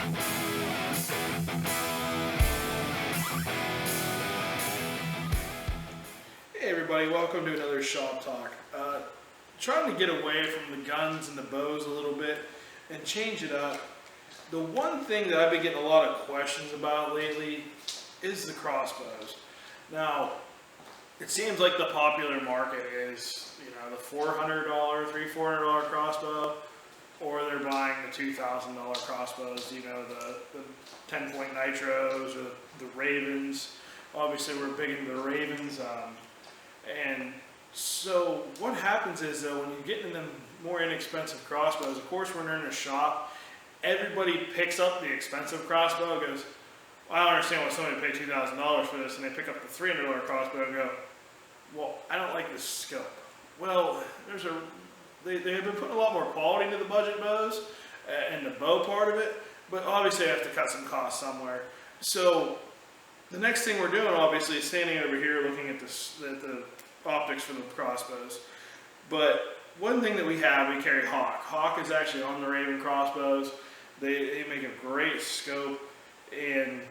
Hey everybody, welcome to another Shop Talk. Trying to get away from the guns and the bows a little bit and change it up. The one thing that I've been getting a lot of questions about lately is the crossbows. Now, it seems like the popular market is, the $400, $400 crossbow, or they're buying the $2,000 crossbows, the 10-point nitros or the Ravens. Obviously, we're big into the Ravens. And so what happens is, though, when you get into them more inexpensive crossbows, of course, when they're in a shop, everybody picks up the expensive crossbow and goes, well, I don't understand why somebody paid $2,000 for this, and they pick up the $300 crossbow and go, well, I don't like this scope. Well, they have been putting a lot more quality into the budget bows and the bow part of it, but obviously they have to cut some costs somewhere. So the next thing we're doing, obviously, is standing over here looking at the optics for the crossbows. But one thing that we carry Hawke. Hawke is actually on the Raven crossbows. They make a great scope, and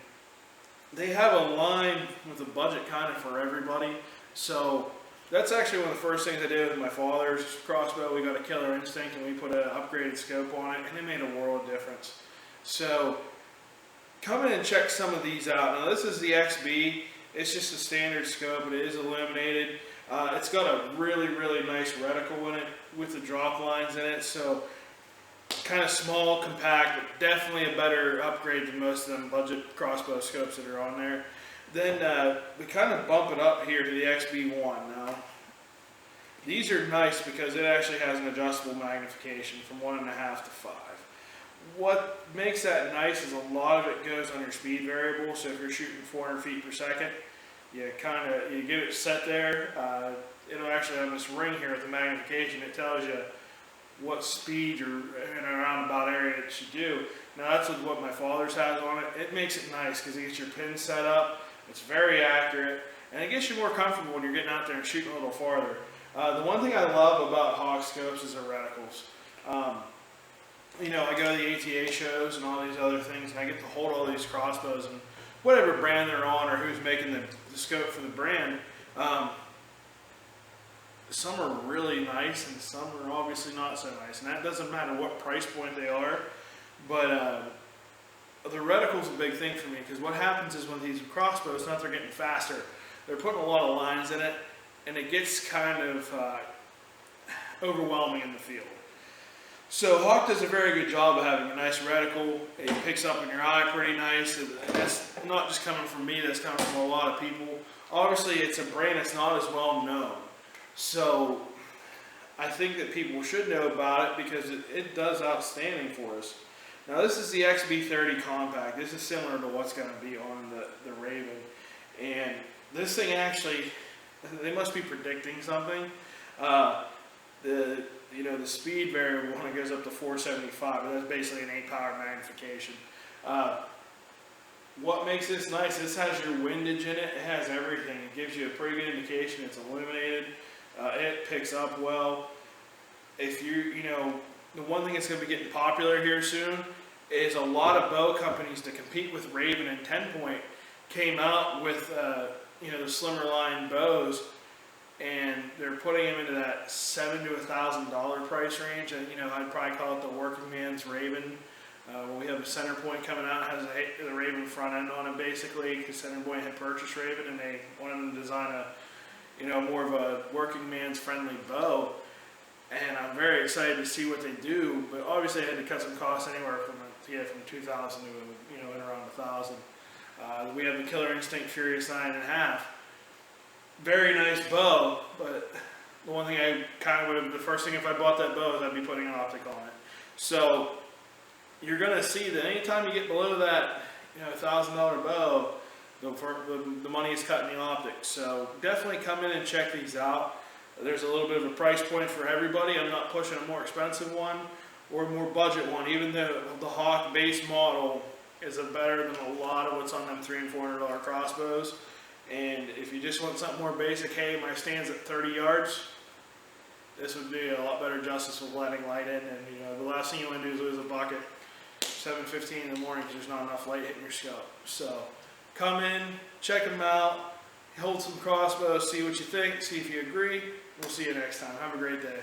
they have a line with a budget kind of for everybody. So that's actually one of the first things I did with my father's crossbow. We got a Killer Instinct, and we put an upgraded scope on it, and it made a world of difference. So come in and check some of these out. Now this is the XB. It's just a standard scope, but it is illuminated. It's got a really, really nice reticle in it with the drop lines in it. So kind of small, compact, but definitely a better upgrade than most of them budget crossbow scopes that are on there. Then we kind of bump it up here to the XB1. Now these are nice because it actually has an adjustable magnification from 1.5 to 5. What makes that nice is a lot of it goes on your speed variable. So if you're shooting 400 feet per second, you get it set there. It'll actually have this ring here with the magnification. It tells you what speed you're in a roundabout area it should do. Now that's what my father's has on it. It makes it nice because it gets your pins set up. It's very accurate, and it gets you more comfortable when you're getting out there and shooting a little farther. The one thing I love about Hawke scopes is their reticles. I go to the ATA shows and all these other things, and I get to hold all these crossbows and whatever brand they're on or who's making the scope for the brand. Some are really nice and some are obviously not so nice, and that doesn't matter what price point they are. But the reticle's a big thing for me, because what happens is when these crossbows, now they're getting faster, they're putting a lot of lines in it, and it gets kind of overwhelming in the field. So Hawke does a very good job of having a nice reticle. It picks up in your eye pretty nice. And that's not just coming from me, that's coming from a lot of people. Obviously, it's a brand that's not as well known. So I think that people should know about it because it does outstanding for us. Now this is the XB30 Compact. This is similar to what's going to be on the Raven. And this thing actually, they must be predicting something. The speed variable when it goes up to 475, but that's basically an 8-power magnification. What makes this nice, this has your windage in it, it has everything. It gives you a pretty good indication, it's illuminated, it picks up well. If the one thing that's going to be getting popular here soon is a lot of bow companies to compete with Raven and 10-point came out with the slimmer line bows, and they're putting them into that $7,000 to $1,000 price range. And I'd probably call it the working man's Raven. We have a center point coming out, has the Raven front end on it basically, because center point had purchased Raven and they wanted to design a more of a working man's friendly bow. And I'm very excited to see what they do, but obviously I had to cut some costs anywhere from $2,000 to around $1,000. We have the Killer Instinct Furious 9.5. Very nice bow, but the one thing I kind of would have, the first thing if I bought that bow is I'd be putting an optic on it. So you're going to see that anytime you get below that $1,000 bow, the money is cut in the optics. So definitely come in and check these out. There's a little bit of a price point for everybody. I'm not pushing a more expensive one or a more budget one. Even the Hawke base model is better than a lot of what's on them $300 and $400 crossbows. And if you just want something more basic, hey, my stand's at 30 yards, this would be a lot better justice with letting light in. And the last thing you want to do is lose a bucket. 7:15 in the morning because there's not enough light hitting your scope. So come in, check them out, hold some crossbows, see what you think, see if you agree. We'll see you next time. Have a great day.